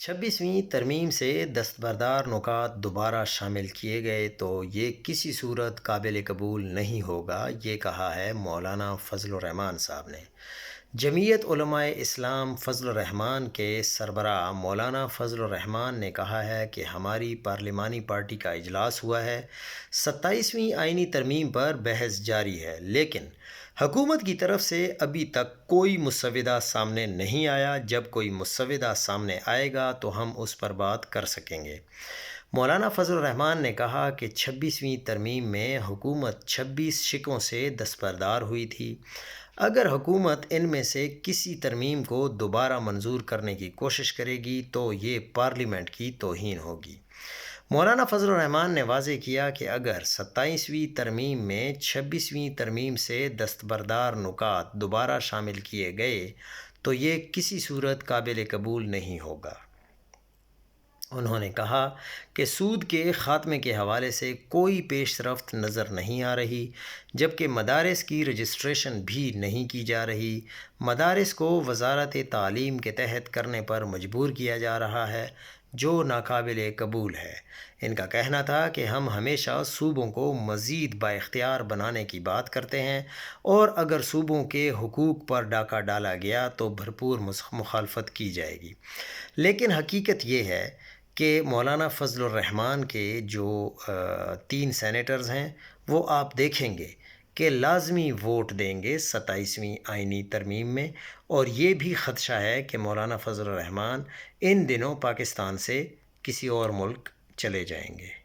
26ویں ترمیم سے دستبردار نکات دوبارہ شامل کیے گئے تو یہ کسی صورت قابل قبول نہیں ہوگا، یہ کہا ہے مولانا فضل الرحمان صاحب نے۔ جمعیت علماء اسلام فضل الرحمان کے سربراہ مولانا فضل الرحمان نے کہا ہے کہ ہماری پارلیمانی پارٹی کا اجلاس ہوا ہے، 27ویں آئینی ترمیم پر بحث جاری ہے، لیکن حکومت کی طرف سے ابھی تک کوئی مسودہ سامنے نہیں آیا۔ جب کوئی مسودہ سامنے آئے گا تو ہم اس پر بات کر سکیں گے۔ مولانا فضل الرحمان نے کہا کہ 26ویں ترمیم میں حکومت 26 شقوں سے دستبردار ہوئی تھی۔ اگر حکومت ان میں سے کسی ترمیم کو دوبارہ منظور کرنے کی کوشش کرے گی تو یہ پارلیمنٹ کی توہین ہوگی۔ مولانا فضل الرحمان نے واضح کیا کہ اگر 27ویں ترمیم میں 26ویں ترمیم سے دستبردار نکات دوبارہ شامل کیے گئے تو یہ کسی صورت قابل قبول نہیں ہوگا۔ انہوں نے کہا کہ سود کے خاتمے کے حوالے سے کوئی پیش رفت نظر نہیں آ رہی، جبکہ مدارس کی رجسٹریشن بھی نہیں کی جا رہی۔ مدارس کو وزارت تعلیم کے تحت کرنے پر مجبور کیا جا رہا ہے، جو ناقابل قبول ہے۔ ان کا کہنا تھا کہ ہم ہمیشہ صوبوں کو مزید بااختیار بنانے کی بات کرتے ہیں، اور اگر صوبوں کے حقوق پر ڈاکہ ڈالا گیا تو بھرپور مخالفت کی جائے گی۔ لیکن حقیقت یہ ہے کہ مولانا فضل الرحمان کے جو 3 سینیٹرز ہیں وہ آپ دیکھیں گے کہ لازمی ووٹ دیں گے 27ویں آئینی ترمیم میں، اور یہ بھی خدشہ ہے کہ مولانا فضل الرحمان ان دنوں پاکستان سے کسی اور ملک چلے جائیں گے۔